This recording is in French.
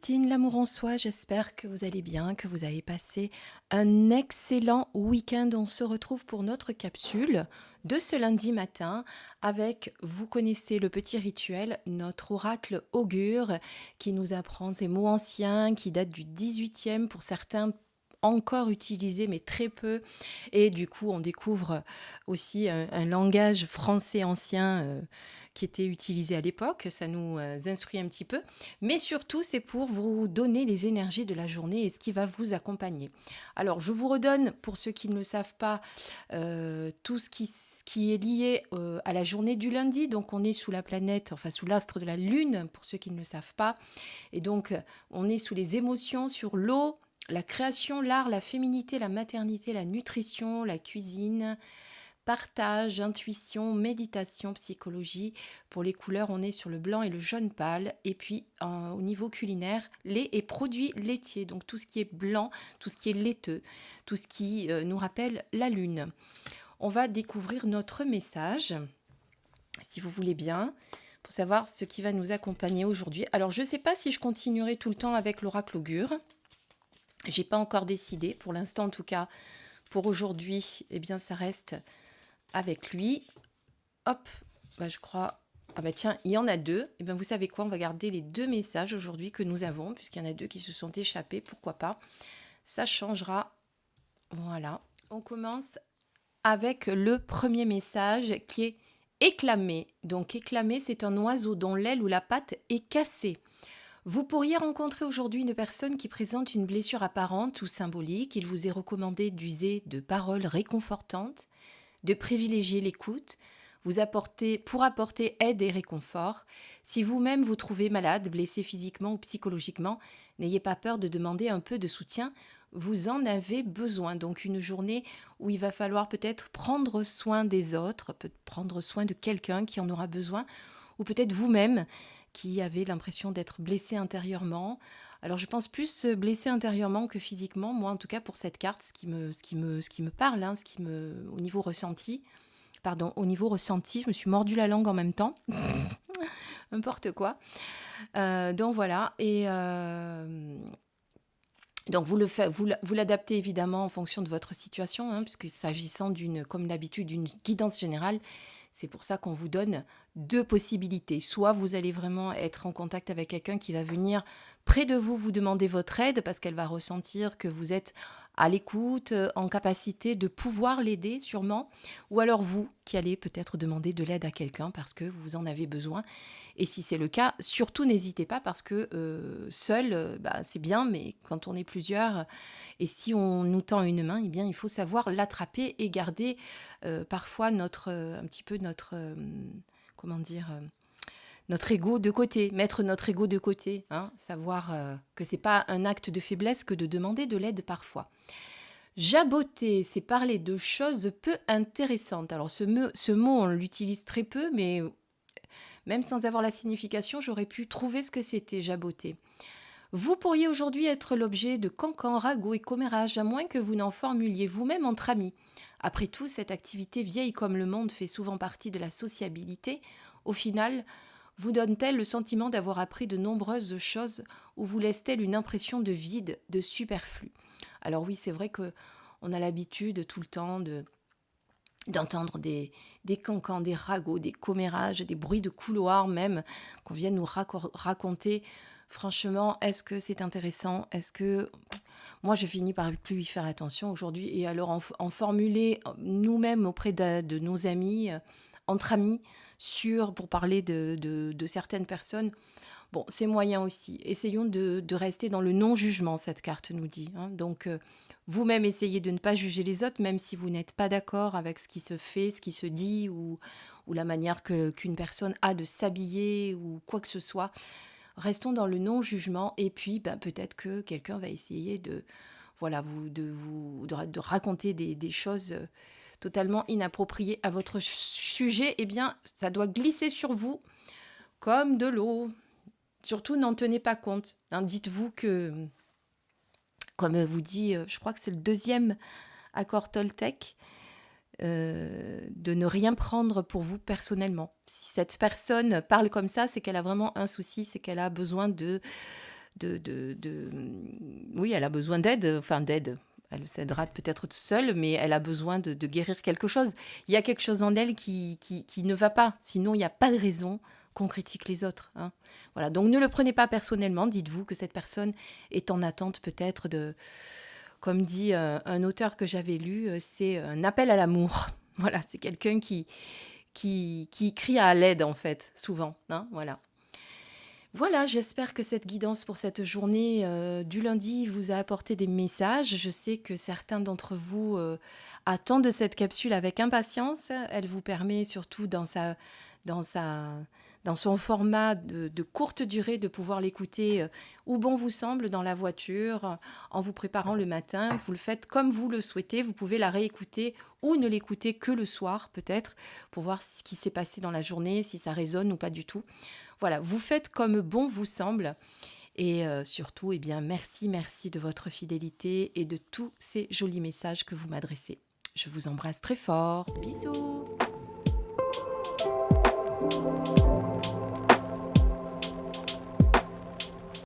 Christine, l'amour en soi, j'espère que vous allez bien, que vous avez passé un excellent week-end. On se retrouve pour notre capsule de ce lundi matin avec, vous connaissez le petit rituel, notre oracle augure qui nous apprend ces mots anciens qui datent du 18e pour certains encore utilisés mais très peu et du coup on découvre aussi un langage français ancien qui était utilisé à l'époque, ça nous instruit un petit peu. Mais surtout, c'est pour vous donner les énergies de la journée et ce qui va vous accompagner. Alors, je vous redonne, pour ceux qui ne le savent pas, tout ce qui est lié à la journée du lundi. Donc, on est sous la planète, enfin sous l'astre de la Lune, pour ceux qui ne le savent pas. Et donc, on est sous les émotions, sur l'eau, la création, l'art, la féminité, la maternité, la nutrition, la cuisine, partage, intuition, méditation, psychologie. Pour les couleurs, on est sur le blanc et le jaune pâle. Et puis, au niveau culinaire, lait et produits laitiers. Donc, tout ce qui est blanc, tout ce qui est laiteux, tout ce qui nous rappelle la lune. On va découvrir notre message, si vous voulez bien, pour savoir ce qui va nous accompagner aujourd'hui. Alors, je ne sais pas si je continuerai tout le temps avec l'oracle augure. J'ai pas encore décidé. Pour l'instant, en tout cas, pour aujourd'hui, eh bien, ça reste avec lui. Hop, bah, je crois... Ah bah tiens, il y en a deux. Et bien vous savez quoi, on va garder les deux messages aujourd'hui que nous avons, puisqu'il y en a deux qui se sont échappés, pourquoi pas. Ça changera. Voilà. On commence avec le premier message qui est éclamé. Donc éclamé, c'est un oiseau dont l'aile ou la patte est cassée. Vous pourriez rencontrer aujourd'hui une personne qui présente une blessure apparente ou symbolique. Il vous est recommandé d'user de paroles réconfortantes, de privilégier l'écoute, pour apporter aide et réconfort. Si vous-même vous trouvez malade, blessé physiquement ou psychologiquement, n'ayez pas peur de demander un peu de soutien. Vous en avez besoin. Donc une journée où il va falloir peut-être prendre soin des autres, prendre soin de quelqu'un qui en aura besoin, ou peut-être vous-même qui avez l'impression d'être blessé intérieurement. Alors je pense plus blessé intérieurement que physiquement, moi en tout cas pour cette carte, ce qui me parle, hein, au niveau ressenti, je me suis mordu la langue en même temps, n'importe quoi. Donc voilà, et donc vous l'adaptez évidemment en fonction de votre situation, hein, puisque s'agissant comme d'habitude, d'une guidance générale, c'est pour ça qu'on vous donne deux possibilités. Soit vous allez vraiment être en contact avec quelqu'un qui va venir près de vous, vous demander votre aide parce qu'elle va ressentir que vous êtes à l'écoute, en capacité de pouvoir l'aider sûrement. Ou alors vous qui allez peut-être demander de l'aide à quelqu'un parce que vous en avez besoin. Et si c'est le cas, surtout n'hésitez pas parce que seul, c'est bien, mais quand on est plusieurs, et si on nous tend une main, eh bien, il faut savoir l'attraper et garder parfois un petit peu comment dire, notre ego de côté, mettre notre ego de côté, hein, savoir que c'est pas un acte de faiblesse que de demander de l'aide parfois. Jaboter, c'est parler de choses peu intéressantes. Alors ce mot, on l'utilise très peu, mais même sans avoir la signification, j'aurais pu trouver ce que c'était jaboter. Vous pourriez aujourd'hui être l'objet de cancans, ragots et commérages, à moins que vous n'en formuliez vous-même entre amis. Après tout, cette activité vieille comme le monde fait souvent partie de la sociabilité. Au final, vous donne-t-elle le sentiment d'avoir appris de nombreuses choses ou vous laisse-t-elle une impression de vide, de superflu? Alors oui, c'est vrai qu'on a l'habitude tout le temps d'entendre des cancans, des ragots, des commérages, des bruits de couloir même, qu'on vient nous raconter. Franchement, est-ce que c'est intéressant? Est-ce que... Moi, je finis par plus y faire attention aujourd'hui. Et alors, en formuler nous-mêmes auprès de nos amis, entre amis, pour parler de certaines personnes, bon, c'est moyen aussi. Essayons de rester dans le non-jugement, cette carte nous dit, hein. Donc, vous-même, essayez de ne pas juger les autres, même si vous n'êtes pas d'accord avec ce qui se fait, ce qui se dit, ou la manière qu'une personne a de s'habiller, ou quoi que ce soit. Restons dans le non-jugement, et puis peut-être que quelqu'un va essayer de raconter des choses totalement inappropriées à votre sujet. Eh bien, ça doit glisser sur vous comme de l'eau. Surtout, n'en tenez pas compte, hein. Dites-vous que, comme vous dit, je crois que c'est le deuxième accord Toltec, de ne rien prendre pour vous personnellement. Si cette personne parle comme ça, c'est qu'elle a vraiment un souci, c'est qu'elle a besoin oui, elle a besoin d'aide, enfin d'aide. Elle s'aidera peut-être toute seule, mais elle a besoin de guérir quelque chose. Il y a quelque chose en elle qui ne va pas. Sinon, il n'y a pas de raison qu'on critique les autres, hein. Voilà, donc ne le prenez pas personnellement. Dites-vous que cette personne est en attente peut-être comme dit un auteur que j'avais lu, c'est un appel à l'amour. Voilà, c'est quelqu'un qui crie à l'aide en fait, souvent, hein, voilà. Voilà, j'espère que cette guidance pour cette journée du lundi vous a apporté des messages. Je sais que certains d'entre vous attendent cette capsule avec impatience. Elle vous permet surtout dans sa, dans son format de courte durée de pouvoir l'écouter où bon vous semble dans la voiture, en vous préparant le matin. Vous le faites comme vous le souhaitez. Vous pouvez la réécouter ou ne l'écouter que le soir peut-être pour voir ce qui s'est passé dans la journée, si ça résonne ou pas du tout. Voilà, vous faites comme bon vous semble. Et surtout, eh bien, merci de votre fidélité et de tous ces jolis messages que vous m'adressez. Je vous embrasse très fort. Bisous.